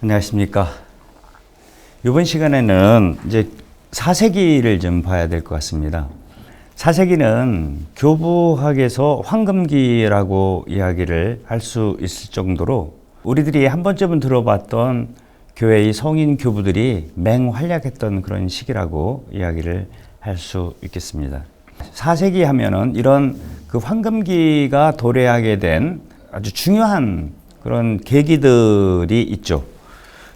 안녕하십니까. 이번 시간에는 이제 4세기를 좀 봐야 될 것 같습니다. 4세기는 교부학에서 황금기라고 이야기를 할 수 있을 정도로 우리들이 한 번쯤은 들어봤던 교회의 성인 교부들이 맹활약했던 그런 시기라고 이야기를 할 수 있겠습니다. 4세기 하면은 이런 그 황금기가 도래하게 된 아주 중요한 그런 계기들이 있죠.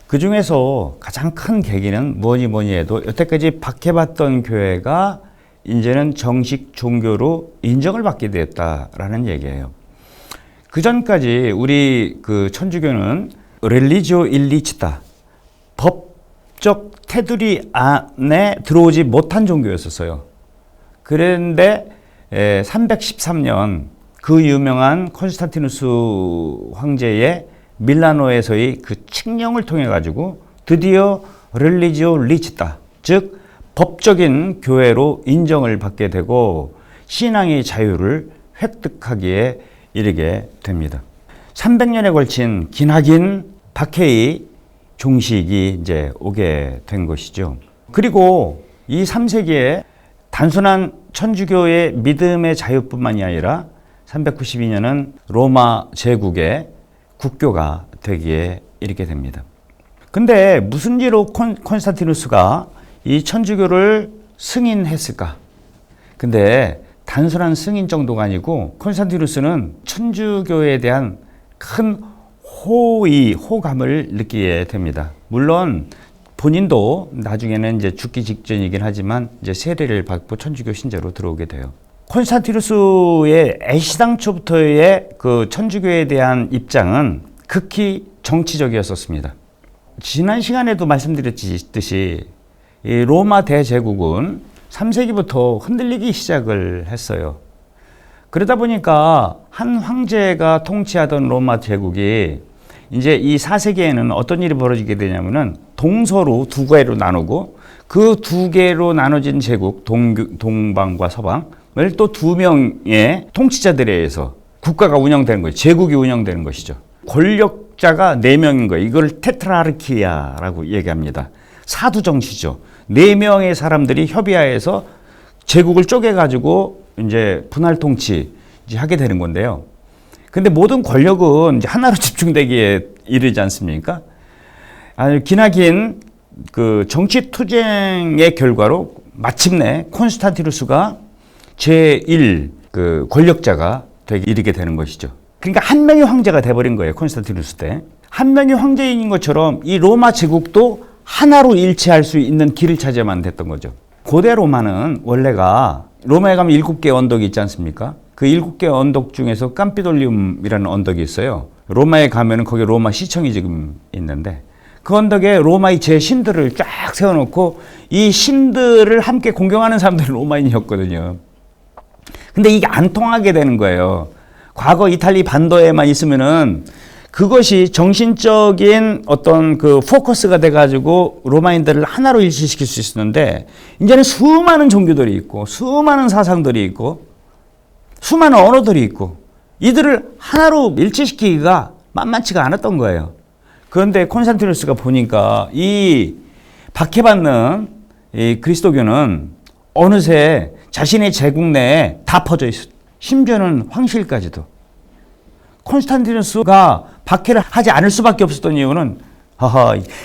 그 중에서 가장 큰 계기는 뭐니 해도 여태까지 박해받던 교회가 이제는 정식 종교로 인정을 받게 되었다라는 얘기예요. 그 전까지 우리 그 천주교는 렐리지오 일리치타, 법적 테두리 안에 들어오지 못한 종교였었어요. 그런데 313년 그 유명한 콘스탄티누스 황제의 밀라노에서의 그 칙령을 통해 가지고 드디어 렐리지오 리치타, 즉 법적인 교회로 인정을 받게 되고 신앙의 자유를 획득하기에 이르게 됩니다. 300년에 걸친 기나긴 박해의 종식이 이제 오게 된 것이죠. 그리고 이 3세기에 단순한 천주교의 믿음의 자유뿐만이 아니라 392년은 로마 제국의 국교가 되기에 이르게 됩니다. 근데 무슨 일로 콘스탄티누스가 이 천주교를 승인했을까? 근데 단순한 승인 정도가 아니고 콘스탄티누스는 천주교에 대한 큰 호감을 느끼게 됩니다. 물론 본인도 나중에는 이제 죽기 직전이긴 하지만 이제 세례를 받고 천주교 신자로 들어오게 돼요. 콘스탄티누스의 애시당초부터의 그 천주교에 대한 입장은 극히 정치적이었었습니다. 지난 시간에도 말씀드렸듯이 이 로마 대제국은 3세기부터 흔들리기 시작을 했어요. 그러다 보니까 한 황제가 통치하던 로마 제국이 이제 이 4세기에는 어떤 일이 벌어지게 되냐면은 동서로 두 개로 나누고 그 두 개로 나눠진 제국 동방과 서방을 또 두 명의 통치자들에 의해서 국가가 운영되는 거죠. 제국이 운영되는 것이죠. 권력자가 4명인 거예요. 이걸 테트라르키아라고 얘기합니다. 사두 정치죠. 4명의 사람들이 협의하에서 제국을 쪼개가지고 이제 분할 통치 하게 되는 건데요. 근데 모든 권력은 이제 하나로 집중되기에 이르지 않습니까? 아주 기나긴 그 정치 투쟁의 결과로 마침내 콘스탄티누스가 제1 그 권력자가 되게 이르게 되는 것이죠. 그러니까 한 명의 황제가 돼버린 거예요. 콘스탄티누스 때. 한 명의 황제인 것처럼 이 로마 제국도 하나로 일치할 수 있는 길을 찾아야만 됐던 거죠. 고대 로마는 원래가 로마에 가면 7개의 언덕이 있지 않습니까? 그 7개의 언덕 중에서 깜피돌리움이라는 언덕이 있어요. 로마에 가면은 거기 로마 시청이 지금 있는데 그 언덕에 로마의 제신들을 쫙 세워놓고 이 신들을 함께 공경하는 사람들이 로마인이었거든요. 근데 이게 안 통하게 되는 거예요. 과거 이탈리 반도에만 있으면은 그것이 정신적인 어떤 그 포커스가 돼가지고 로마인들을 하나로 일치시킬 수 있었는데 이제는 수많은 종교들이 있고 수많은 사상들이 있고 수많은 언어들이 있고 이들을 하나로 일치시키기가 만만치가 않았던 거예요. 그런데 콘스탄티누스가 보니까 이 박해받는 이 그리스도교는 어느새 자신의 제국 내에 다 퍼져 있어. 심지어는 황실까지도. 콘스탄티누스가 박해를 하지 않을 수밖에 없었던 이유는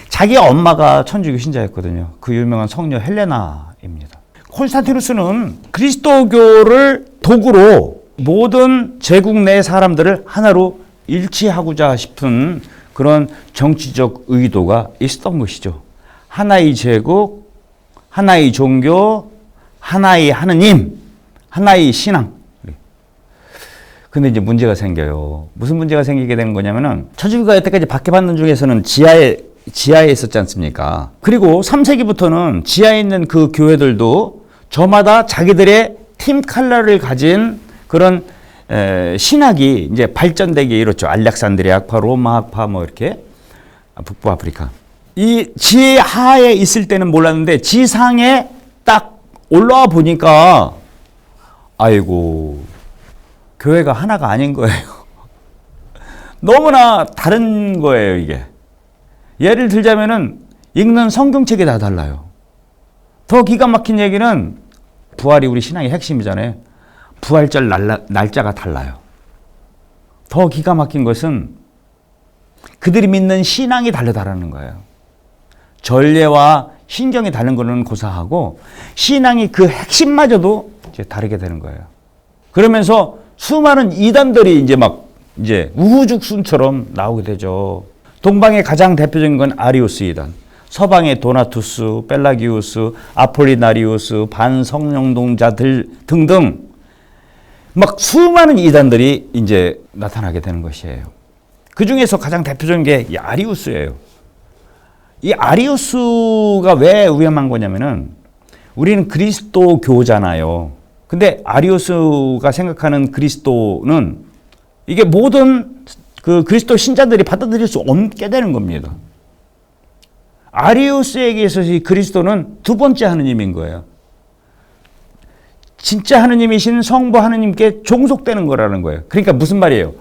자기 엄마가 천주교 신자였거든요. 그 유명한 성녀 헬레나입니다. 콘스탄티누스는 그리스도교를 도구로 모든 제국 내 사람들을 하나로 일치하고자 싶은 그런 정치적 의도가 있었던 것이죠. 하나의 제국, 하나의 종교, 하나의 하느님, 하나의 신앙. 근데 이제 문제가 생겨요. 무슨 문제가 생기게 되는 거냐면은 천주교가 여태까지 박해받는 중에서는 지하에 있었지 않습니까? 그리고 3세기부터는 지하에 있는 그 교회들도 저마다 자기들의 팀 컬러를 가진 그런 신학이 이제 발전되기 이렇죠. 알렉산드리아 학파, 로마 학파 뭐 이렇게 북부 아프리카. 이 지하에 있을 때는 몰랐는데 지상에 딱 올라와 보니까 아이고 교회가 하나가 아닌 거예요. 너무나 다른 거예요, 이게. 예를 들자면은 읽는 성경책이 다 달라요. 더 기가 막힌 얘기는 부활이 우리 신앙의 핵심이잖아요. 부활절 날짜가 달라요. 더 기가 막힌 것은 그들이 믿는 신앙이 다르다라는 거예요. 전례와 신경이 다른 거는 고사하고 신앙이 그 핵심마저도 이제 다르게 되는 거예요. 그러면서 수많은 이단들이 이제 우후죽순처럼 나오게 되죠. 동방의 가장 대표적인 건 아리우스 이단, 서방의 도나투스, 펠라기우스, 아폴리나리우스, 반성령동자들 등등 막 수많은 이단들이 이제 나타나게 되는 것이에요. 그 중에서 가장 대표적인 게 이 아리우스예요. 이 아리우스가 왜 위험한 거냐면은 우리는 그리스도교잖아요. 근데 아리우스가 생각하는 그리스도는 이게 모든 그 그리스도 신자들이 받아들일 수 없게 되는 겁니다. 아리우스에게 있어서 이 그리스도는 두 번째 하느님인 거예요. 진짜 하느님이신 성부 하느님께 종속되는 거라는 거예요. 그러니까 무슨 말이에요?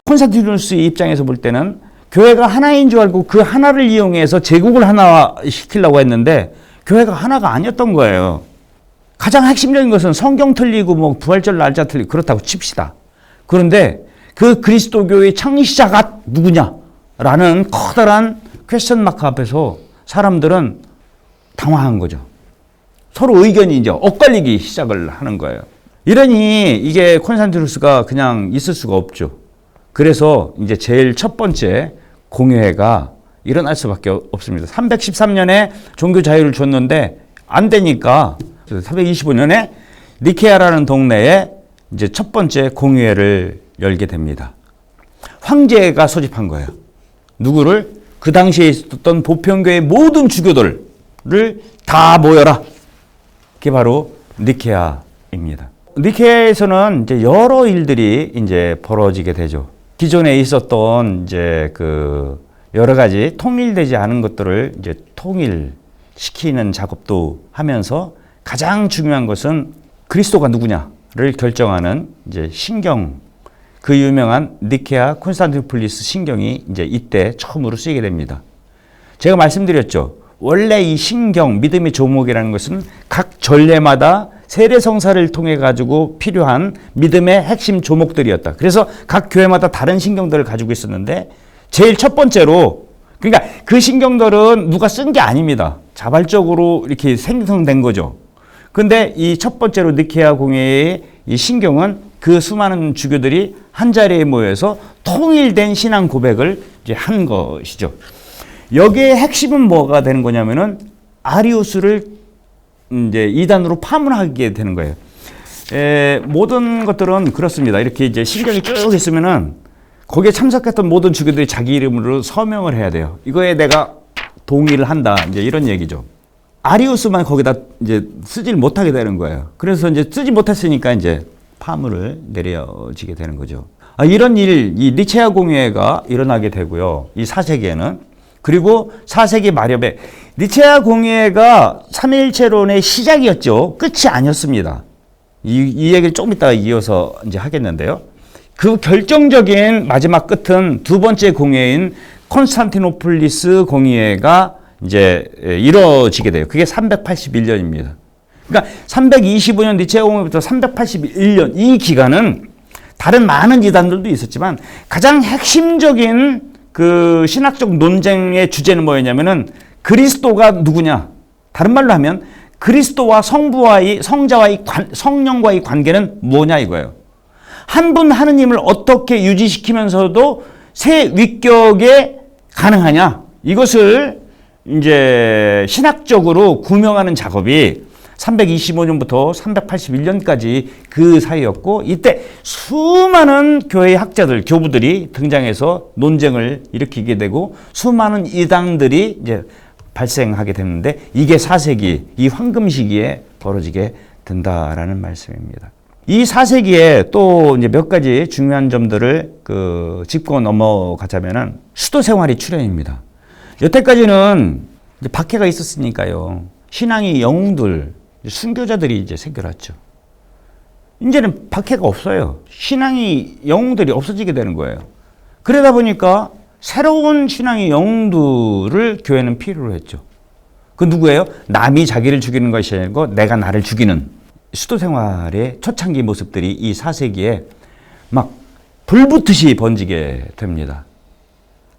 콘스탄티누스의 입장에서 볼 때는 교회가 하나인 줄 알고 그 하나를 이용해서 제국을 하나 시키려고 했는데 교회가 하나가 아니었던 거예요. 가장 핵심적인 것은 성경 틀리고 뭐 부활절 날짜 틀리고 그렇다고 칩시다. 그런데 그 그리스도교의 창시자가 누구냐라는 커다란 퀘스천 마크 앞에서 사람들은 당황한 거죠. 서로 의견이 이제 엇갈리기 시작을 하는 거예요. 이러니 이게 콘스탄티누스가 그냥 있을 수가 없죠. 그래서 이제 제일 첫 번째 공회가 일어날 수밖에 없습니다. 313년에 종교 자유를 줬는데 안 되니까 325년에 니케아라는 동네에 이제 첫 번째 공회를 열게 됩니다. 황제가 소집한 거예요. 누구를? 그 당시에 있었던 보편교의 모든 주교들을 다 모여라. 그게 바로 니케아입니다. 니케아에서는 이제 여러 일들이 이제 벌어지게 되죠. 기존에 있었던 이제 그 여러 가지 통일되지 않은 것들을 이제 통일시키는 작업도 하면서 가장 중요한 것은 그리스도가 누구냐를 결정하는 이제 신경, 그 유명한 니케아 콘스탄티노플리스 신경이 이제 이때 처음으로 쓰이게 됩니다. 제가 말씀드렸죠. 원래 이 신경, 믿음의 조목이라는 것은 각 전례마다 세례성사를 통해 가지고 필요한 믿음의 핵심 조목들이었다. 그래서 각 교회마다 다른 신경들을 가지고 있었는데 제일 첫 번째로, 그러니까 그 신경들은 누가 쓴 게 아닙니다. 자발적으로 이렇게 생성된 거죠. 근데 이 첫 번째로 니케아 공회의 이 신경은 그 수많은 주교들이 한 자리에 모여서 통일된 신앙 고백을 이제 한 것이죠. 여기에 핵심은 뭐가 되는 거냐면은 아리우스를 이제 이단으로 파문하게 되는 거예요. 모든 것들은 그렇습니다. 이렇게 이제 신경이 쭉 있으면은 거기에 참석했던 모든 주교들이 자기 이름으로 서명을 해야 돼요. 이거에 내가 동의를 한다. 이제 이런 얘기죠. 아리우스만 거기다 이제 쓰질 못하게 되는 거예요. 그래서 이제 쓰지 못했으니까 이제 파문을 내려지게 되는 거죠. 이런 일, 이 니케아 공회가 일어나게 되고요. 이 4세기에는. 그리고 4세기 말엽에 니케아 공회가 삼위일체론의 시작이었죠. 끝이 아니었습니다. 이 얘기를 조금 이따가 이어서 이제 하겠는데요. 그 결정적인 마지막 끝은 두 번째 공회인 콘스탄티노플리스 공회가 이제 이루어지게 돼요. 그게 381년입니다. 그러니까 325년 니케아 공회부터 381년 이 기간은 다른 많은 이단들도 있었지만 가장 핵심적인 그 신학적 논쟁의 주제는 뭐였냐면은 그리스도가 누구냐. 다른 말로 하면 그리스도와 성자와의 성령과의 관계는 뭐냐 이거예요. 한 분 하느님을 어떻게 유지시키면서도 새 위격에 가능하냐. 이것을 이제 신학적으로 구명하는 작업이 325년부터 381년까지 그 사이였고, 이때 수많은 교회 학자들, 교부들이 등장해서 논쟁을 일으키게 되고 수많은 이단들이 이제 발생하게 됐는데, 이게 4세기 이 황금 시기에 벌어지게 된다라는 말씀입니다. 이 4세기에 또 이제 몇 가지 중요한 점들을 짚고 넘어가자면은 수도 생활이 출현입니다. 여태까지는 이제 박해가 있었으니까요. 신앙의 영웅들, 순교자들이 이제 생겨났죠. 이제는 박해가 없어요. 신앙의 영웅들이 없어지게 되는 거예요. 그러다 보니까 새로운 신앙의 영웅들을 교회는 필요로 했죠. 그 누구예요? 남이 자기를 죽이는 것이 아니고 내가 나를 죽이는 수도 생활의 초창기 모습들이 이 4세기에 막 불붙듯이 번지게 됩니다.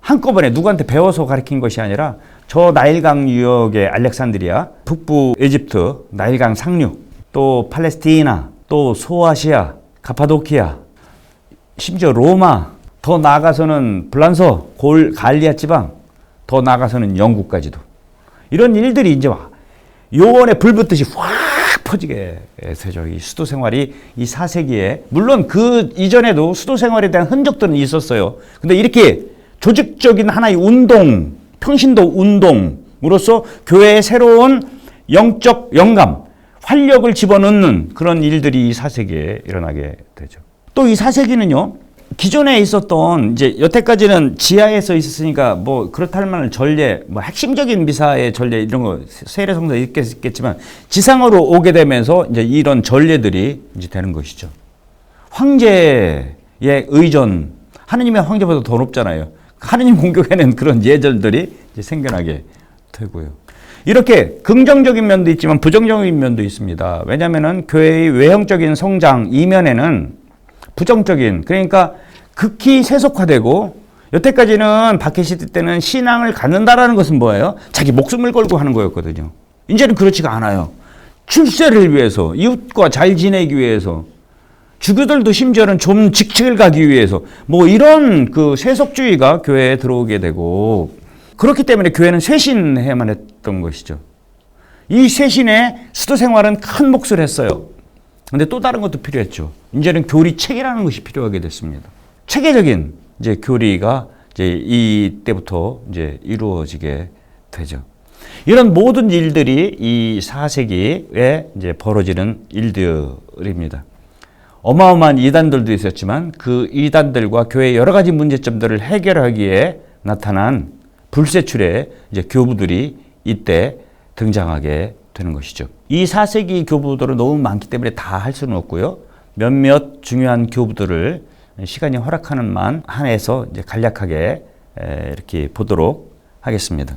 한꺼번에 누구한테 배워서 가르친 것이 아니라 저 나일강 유역의 알렉산드리아, 북부 에집트, 나일강 상류, 또 팔레스티나, 또 소아시아, 카파도키아, 심지어 로마, 더 나아가서는 불란서, 갈리아 지방, 더 나아가서는 영국까지도. 이런 일들이 이제 요원에 불붙듯이 확 퍼지게 되죠. 이 수도 생활이 이 4세기에, 물론 그 이전에도 수도 생활에 대한 흔적들은 있었어요. 근데 이렇게 조직적인 하나의 운동, 평신도 운동으로서 교회의 새로운 영적 영감, 활력을 집어넣는 그런 일들이 이 4세기에 일어나게 되죠. 또 이 4세기는요, 기존에 있었던, 이제 여태까지는 지하에서 있었으니까 뭐 그렇다 할 만한 전례, 뭐 핵심적인 미사의 전례 이런 거 세례 성도 있겠지만 지상으로 오게 되면서 이제 이런 전례들이 이제 되는 것이죠. 황제의 의전, 하느님의 황제보다 더 높잖아요. 하느님 공격에는 그런 예절들이 이제 생겨나게 되고요. 이렇게 긍정적인 면도 있지만 부정적인 면도 있습니다. 왜냐하면은 교회의 외형적인 성장 이면에는 부정적인, 그러니까 극히 세속화되고, 여태까지는 박해시대 때는 신앙을 갖는다라는 것은 뭐예요? 자기 목숨을 걸고 하는 거였거든요. 이제는 그렇지가 않아요. 출세를 위해서, 이웃과 잘 지내기 위해서, 주교들도 심지어는 좀 직책을 가기 위해서, 뭐 이런 그 세속주의가 교회에 들어오게 되고, 그렇기 때문에 교회는 쇄신해야만 했던 것이죠. 이 쇄신에 수도 생활은 큰 몫을 했어요. 근데 또 다른 것도 필요했죠. 이제는 교리 체계라는 것이 필요하게 됐습니다. 체계적인 이제 교리가 이제 이때부터 이제 이루어지게 되죠. 이런 모든 일들이 이 4세기에 이제 벌어지는 일들입니다. 어마어마한 이단들도 있었지만 그 이단들과 교회의 여러 가지 문제점들을 해결하기에 나타난 불세출의 이제 교부들이 이때 등장하게 되는 것이죠. 이 4세기 교부들은 너무 많기 때문에 다 할 수는 없고요. 몇몇 중요한 교부들을 시간이 허락하는 만 한해서 이제 간략하게 이렇게 보도록 하겠습니다.